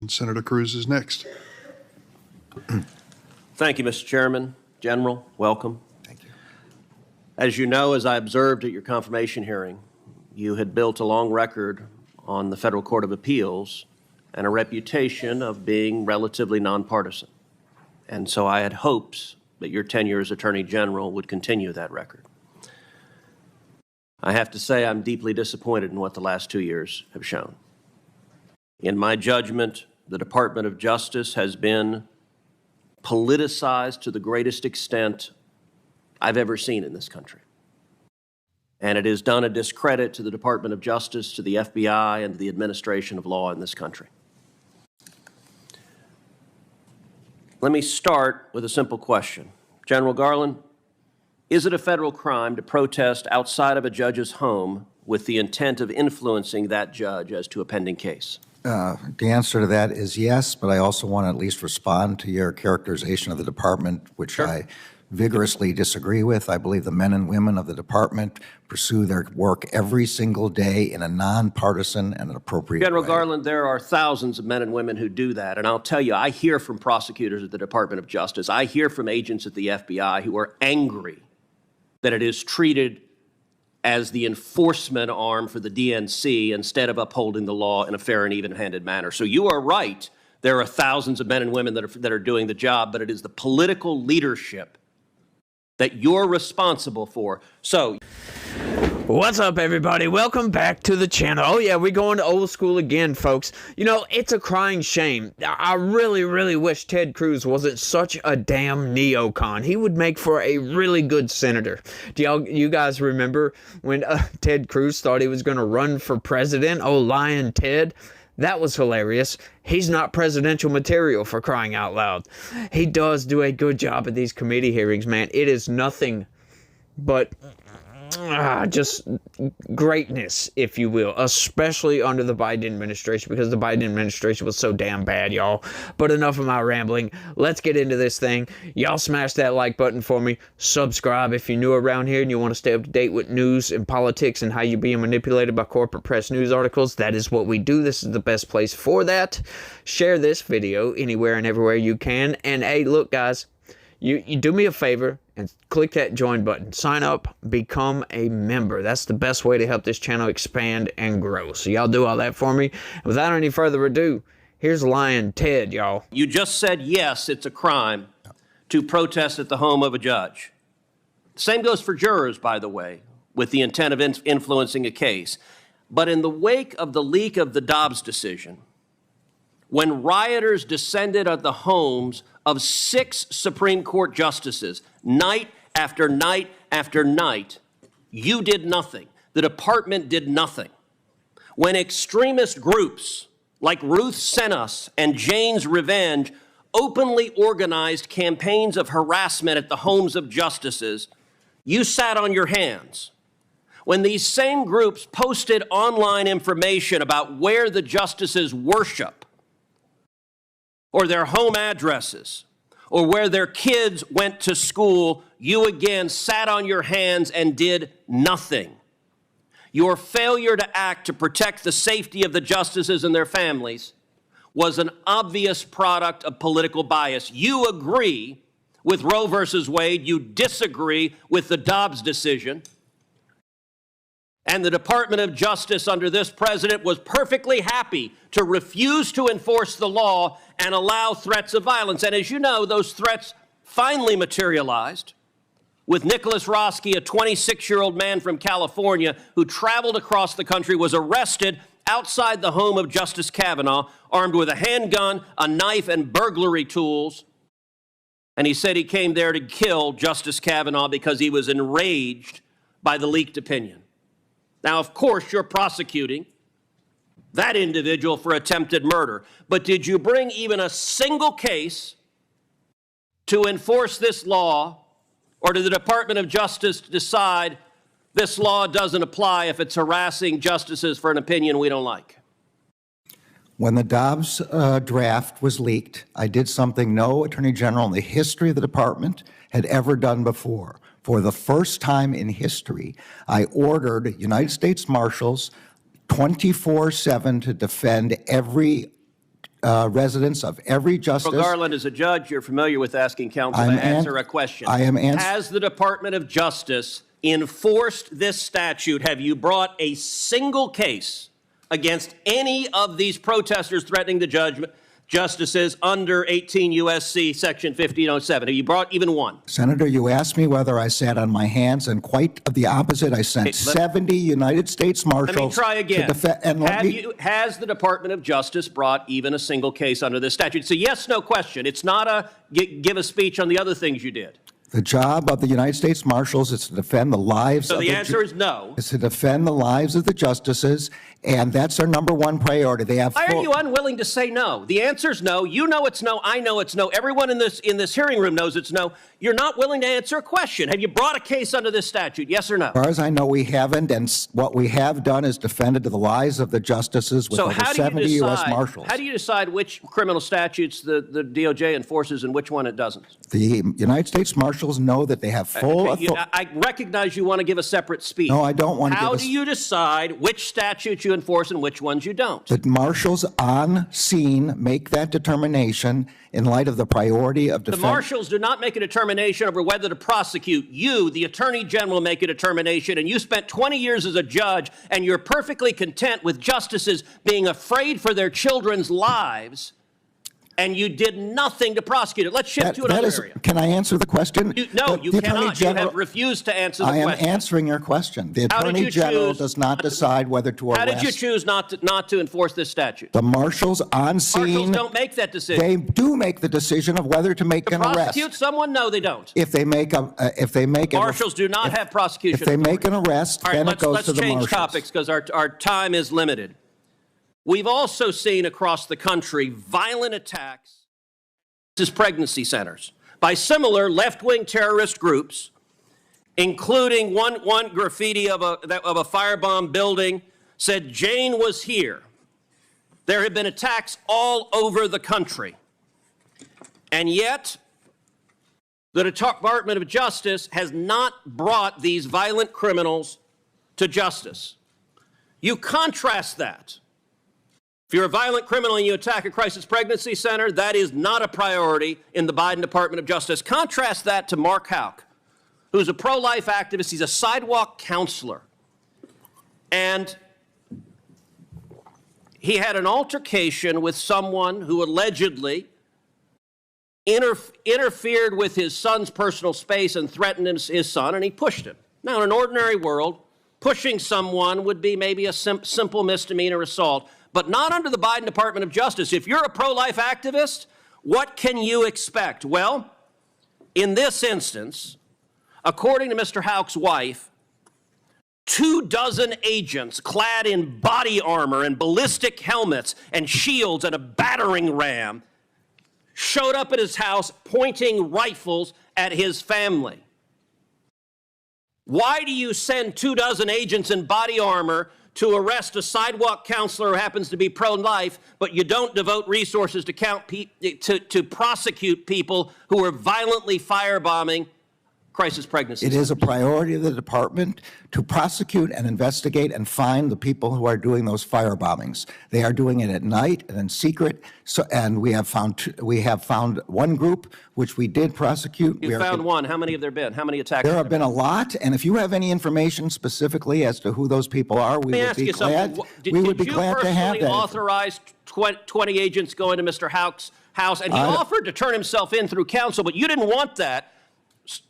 And Senator Cruz is next. Thank you, Mr. Chairman. General, welcome. Thank you. As you know, as I observed at your confirmation hearing, you had built a long record on the Federal Court of Appeals and a reputation of being relatively nonpartisan. And so I had hopes that your tenure as Attorney General would continue that record. I have to say I'm deeply disappointed in what the last 2 years have shown. In my judgment, the Department of Justice has been politicized to the greatest extent I've ever seen in this country. And it has done a discredit to the Department of Justice, to the FBI, and to the administration of law in this country. Let me start with a simple question. General Garland, is it a federal crime to protest outside of a judge's home with the intent of influencing that judge as to a pending case? The answer to that is yes, but I also want to at least respond to your characterization of the department, which Sure. I vigorously disagree with. I believe the men and women of the department pursue their work every single day in a nonpartisan and an appropriate General way. Garland, there are thousands of men and women who do that. And I'll tell you, I hear from prosecutors at the Department of Justice. I hear from agents at the FBI who are angry that it is treated as the enforcement arm for the DNC instead of upholding the law in a fair and even-handed manner. So you are right. There are thousands of men and women that are doing the job, but it is the political leadership that you're responsible for. So, what's up, everybody? Welcome back to the channel. Oh yeah, we're going to old school again, folks. You know, it's a crying shame. I really, really wish Ted Cruz wasn't such a damn neocon. He would make for a really good senator. You guys remember when Ted Cruz thought he was going to run for president? Oh, lying Ted. That was hilarious. He's not presidential material, for crying out loud. He does do a good job at these committee hearings, man. It is nothing but just greatness, if you will, especially under the Biden administration, because the Biden administration was so damn bad, y'all. But enough of my rambling. Let's get into this thing. Y'all smash that like button for me. Subscribe if you're new around here and you want to stay up to date with news and politics and how you're being manipulated by corporate press news articles. That is what we do. This is the best place for that. Share this video anywhere and everywhere you can. And hey, look, guys, you do me a favor and click that join button. Sign up, become a member. That's the best way to help this channel expand and grow. So y'all do all that for me. And without any further ado, here's lying Ted, y'all. you just said, yes, it's a crime to protest at the home of a judge. Same goes for jurors, by the way, with the intent of influencing a case. But in the wake of the leak of the Dobbs decision, when rioters descended on the homes of 6 Supreme Court justices, night after night after night, you did nothing. The department did nothing. When extremist groups like Ruth Sent Us and Jane's Revenge openly organized campaigns of harassment at the homes of justices, you sat on your hands. When these same groups posted online information about where the justices worship, or their home addresses, or where their kids went to school, you again sat on your hands and did nothing. Your failure to act to protect the safety of the justices and their families was an obvious product of political bias. You agree with Roe versus Wade, you disagree with the Dobbs decision, and the Department of Justice under this president was perfectly happy to refuse to enforce the law and allow threats of violence. And as you know, those threats finally materialized with Nicholas Roski, a 26-year-old man from California who traveled across the country, was arrested outside the home of Justice Kavanaugh, armed with a handgun, a knife, and burglary tools. And he said he came there to kill Justice Kavanaugh because he was enraged by the leaked opinion. Now, of course, you're prosecuting that individual for attempted murder, but did you bring even a single case to enforce this law, or did the Department of Justice decide this law doesn't apply if it's harassing justices for an opinion we don't like? When the Dobbs draft was leaked, I did something no Attorney General in the history of the department had ever done before. For the first time in history, I ordered United States Marshals 24/7 to defend every residence of every justice. Well, Garland, as a judge, you're familiar with asking counsel to answer a question. I am Has the Department of Justice enforced this statute? Have you brought a single case against any of these protesters threatening the justices under 18 U.S.C. Section 1507? Have you brought even one? Senator, you asked me whether I sat on my hands, and quite the opposite. I sent 70 United States Marshals. Let me try again. To defend. Has the Department of Justice brought even a single case under this statute? It's a yes/no question. It's not a give a speech on the other things you did. The job of the United States Marshals is to defend the lives of So the answer is no. Is to defend the lives of the justices, and that's their number one priority. They have. Why are you unwilling to say no? The answer is no. You know it's no. I know it's no. Everyone in this hearing room knows it's no. You're not willing to answer a question. Have you brought a case under this statute? Yes or no? As far as I know, we haven't, and what we have done is defended the lives of the justices with over 70 U.S. Marshals. How do you decide which criminal statutes the DOJ enforces and which one it doesn't? The United States Marshals know that they have full authority. I recognize you want to give a separate speech. No, I don't want to How do you decide which statutes you enforce and which ones you don't? The marshals on scene make that determination in light of the priority of defense. The marshals do not make a determination over whether to prosecute. You, the Attorney General, make a determination, and you spent 20 years as a judge, and you're perfectly content with justices being afraid for their children's lives, and you did nothing to prosecute it. Let's shift to another area. Can I answer the question? No, you cannot. You have refused to answer the question. I am answering your question. The Attorney General does not decide whether to arrest. How did you choose not to enforce this statute? The marshals on scene. Marshals don't make that decision. They do make the decision of whether to make an arrest. Prosecute someone? No, they don't. If they make marshals do not have prosecution. If they make an arrest, then it goes to the marshals. Let's change topics because our time is limited. We've also seen across the country violent attacks as pregnancy centers by similar left-wing terrorist groups, including one graffiti of a firebomb building said Jane was here. There have been attacks all over the country, and yet the Department of Justice has not brought these violent criminals to justice. You contrast that. If you're a violent criminal and you attack a crisis pregnancy center, that is not a priority in the Biden Department of Justice. Contrast that to Mark Houck, who's a pro-life activist. He's a sidewalk counselor. And he had an altercation with someone who allegedly interfered with his son's personal space and threatened his son, and he pushed him. Now, in an ordinary world, pushing someone would be maybe a simple misdemeanor assault, but not under the Biden Department of Justice. If you're a pro-life activist, what can you expect? Well, in this instance, according to Mr. Houck's wife, 24 agents clad in body armor and ballistic helmets and shields and a battering ram showed up at his house pointing rifles at his family. Why do you send 24 agents in body armor to arrest a sidewalk counselor who happens to be pro-life, but you don't devote resources to prosecute people who are violently firebombing crisis pregnancies? It is a priority of the department to prosecute and investigate and find the people who are doing those firebombings. They are doing it at night and in secret. And we have found one group which we did prosecute. You found one. How many have there been? How many attacks? There have been a lot. And if you have any information specifically as to who those people are, we would be glad. We would be glad to have that. Did you personally authorize 20 agents going to Mr. Houck's house? And he offered to turn himself in through counsel, but you didn't want that.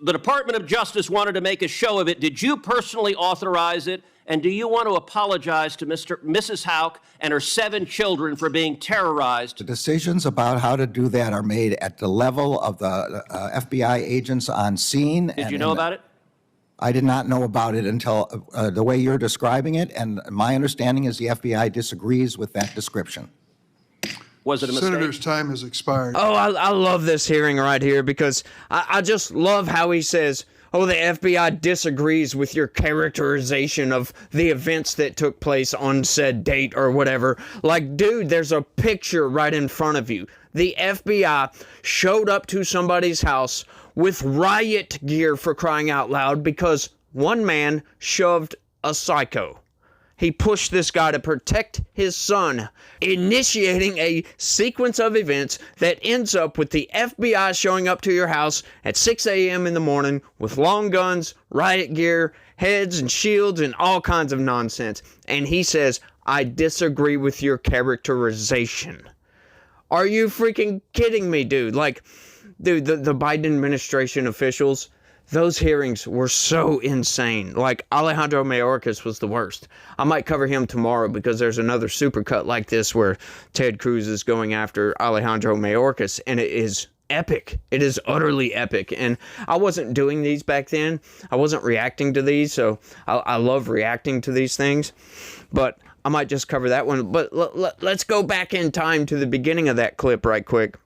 The Department of Justice wanted to make a show of it. Did you personally authorize it? And do you want to apologize to Mrs. Houck and her 7 children for being terrorized? The decisions about how to do that are made at the level of the FBI agents on scene. Did you know about it? I did not know about it until the way you're describing it. And my understanding is the FBI disagrees with that description. Was it a mistake? Senator's time has expired. Oh, I love this hearing right here because I just love how he says, oh, the FBI disagrees with your characterization of the events that took place on said date or whatever. Like, dude, there's a picture right in front of you. The FBI showed up to somebody's house with riot gear, for crying out loud, because one man shoved a psycho. He pushed this guy to protect his son, initiating a sequence of events that ends up with the FBI showing up to your house at 6 a.m. in the morning with long guns, riot gear, heads and shields, and all kinds of nonsense. And he says, I disagree with your characterization. Are you freaking kidding me, dude? Like, dude, the Biden administration officials, those hearings were so insane. Like, Alejandro Mayorkas was the worst. I might cover him tomorrow because there's another supercut like this where Ted Cruz is going after Alejandro Mayorkas, and it is epic. It is utterly epic. And I wasn't doing these back then. I wasn't reacting to these, so I love reacting to these things. But I might just cover that one. But let's go back in time to the beginning of that clip right quick.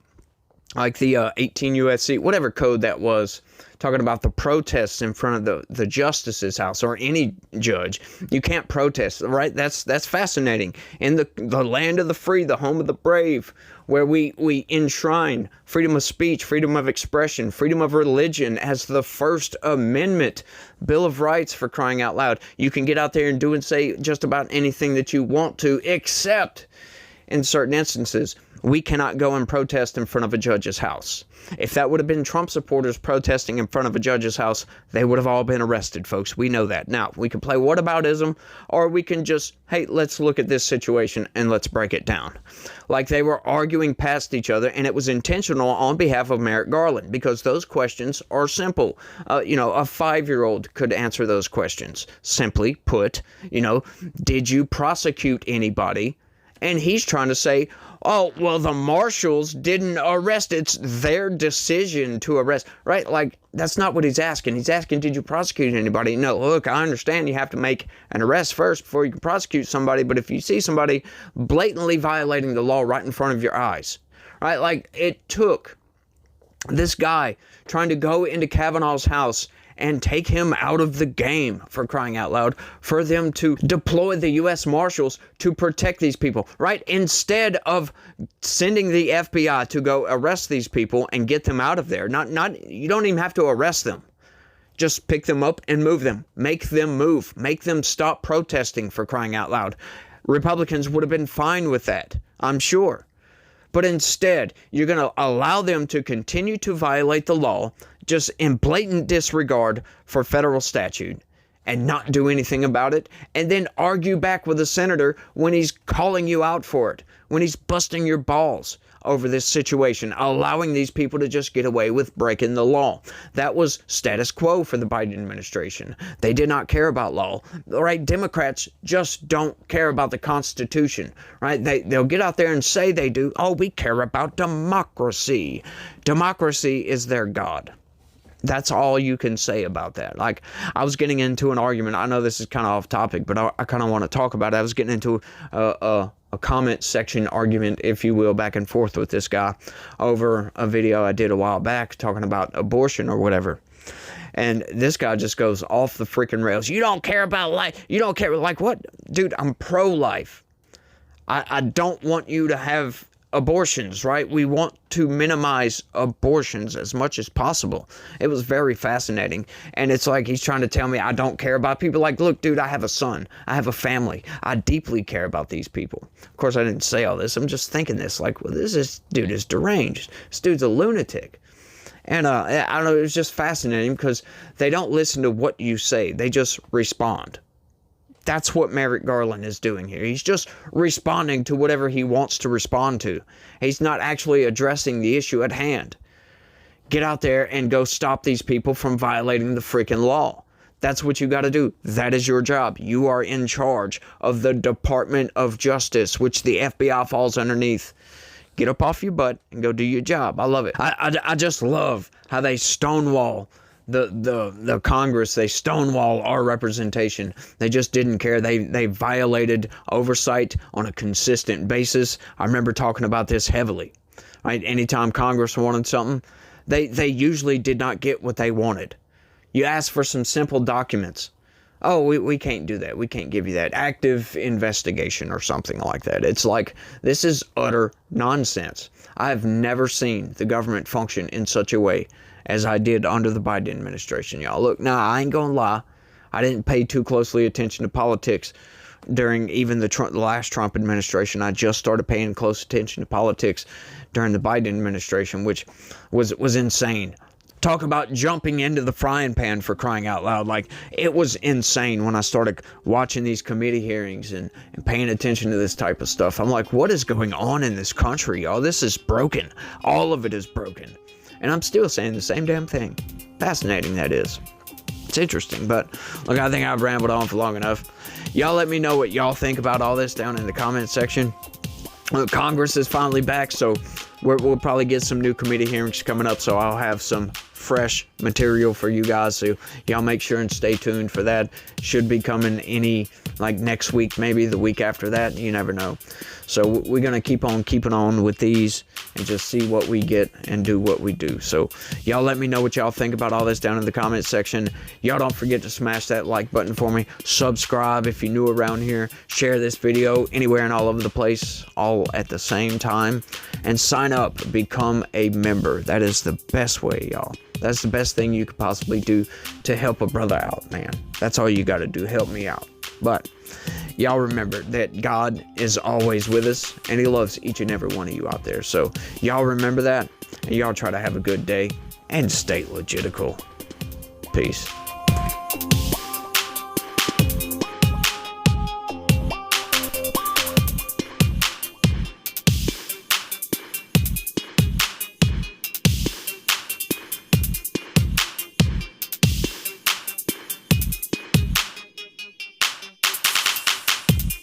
Like the 18 USC, whatever code that was, talking about the protests in front of the justice's house or any judge. You can't protest, right? That's fascinating. In the land of the free, the home of the brave, where we enshrine freedom of speech, freedom of expression, freedom of religion as the First Amendment Bill of Rights, for crying out loud. You can get out there and do and say just about anything that you want to, except in certain instances. We cannot go and protest in front of a judge's house. If that would have been Trump supporters protesting in front of a judge's house, they would have all been arrested, folks. We know that. Now, we can play whataboutism, or we can just, hey, let's look at this situation and let's break it down. Like they were arguing past each other, and it was intentional on behalf of Merrick Garland, because those questions are simple. A 5-year-old could answer those questions. Simply put, did you prosecute anybody? And he's trying to say, oh, well, the marshals didn't arrest. It's their decision to arrest, right? Like, that's not what he's asking. He's asking, did you prosecute anybody? No, look, I understand you have to make an arrest first before you can prosecute somebody. But if you see somebody blatantly violating the law right in front of your eyes, right? Like, it took this guy trying to go into Kavanaugh's house and take him out of the game, for crying out loud, for them to deploy the U.S. Marshals to protect these people, right? Instead of sending the FBI to go arrest these people and get them out of there. You don't even have to arrest them. Just pick them up and move them. Make them move. Make them stop protesting, for crying out loud. Republicans would have been fine with that, I'm sure. But instead, you're going to allow them to continue to violate the law, just in blatant disregard for federal statute, and not do anything about it, and then argue back with the senator when he's calling you out for it, when he's busting your balls over this situation, allowing these people to just get away with breaking the law. That was status quo for the Biden administration. They did not care about law, right? Democrats just don't care about the Constitution, right? They'll get out there and say they do. Oh, we care about democracy. Democracy is their God. That's all you can say about that. Like, I was getting into an argument. I know this is kind of off topic, but I kind of want to talk about it. I was getting into a comment section argument, if you will, back and forth with this guy over a video I did a while back talking about abortion or whatever. And this guy just goes off the freaking rails. You don't care about life. You don't care. Like, what? Dude, I'm pro-life. I don't want you to have abortions, right? We want to minimize abortions as much as possible. It was very fascinating. And it's like he's trying to tell me I don't care about people. Like, look, dude, I have a son. I have a family. I deeply care about these people. Of course, I didn't say all this. I'm just thinking this, like, well, dude is deranged. This dude's a lunatic. And I don't know, it was just fascinating because they don't listen to what you say. They just respond. That's what Merrick Garland is doing here. He's just responding to whatever he wants to respond to. He's not actually addressing the issue at hand. Get out there and go stop these people from violating the freaking law. That's what you got to do. That is your job. You are in charge of the Department of Justice, which the FBI falls underneath. Get up off your butt and go do your job. I love it. I just love how they stonewall the Congress. They stonewall our representation. They just didn't care. They violated oversight on a consistent basis. I remember talking about this heavily. Right? Anytime Congress wanted something, they usually did not get what they wanted. You ask for some simple documents. Oh, we can't do that. We can't give you that. Active investigation or something like that. It's like, this is utter nonsense. I have never seen the government function in such a way as I did under the Biden administration, y'all. Look, now, I ain't gonna lie. I didn't pay too closely attention to politics during even the last Trump administration. I just started paying close attention to politics during the Biden administration, which was insane. Talk about jumping into the frying pan, for crying out loud. Like, it was insane when I started watching these committee hearings and paying attention to this type of stuff. I'm like, what is going on in this country, y'all? This is broken. All of it is broken. And I'm still saying the same damn thing. Fascinating, that is. It's interesting, but look, I think I've rambled on for long enough. Y'all let me know what y'all think about all this down in the comment section. Congress is finally back, so we'll probably get some new committee hearings coming up, so I'll have some fresh material for you guys, so y'all make sure and stay tuned for that. Should be coming like next week, maybe the week after that, you never know. So we're going to keep on keeping on with these and just see what we get and do what we do. So y'all let me know what y'all think about all this down in the comment section. Y'all don't forget to smash that like button for me. Subscribe if you're new around here. Share this video anywhere and all over the place, all at the same time. And sign up, become a member. That is the best way, y'all. That's the best thing you could possibly do to help a brother out, man. That's all you got to do. Help me out. But y'all remember that God is always with us, and he loves each and every one of you out there. So y'all remember that, and y'all try to have a good day and stay legitical. Peace.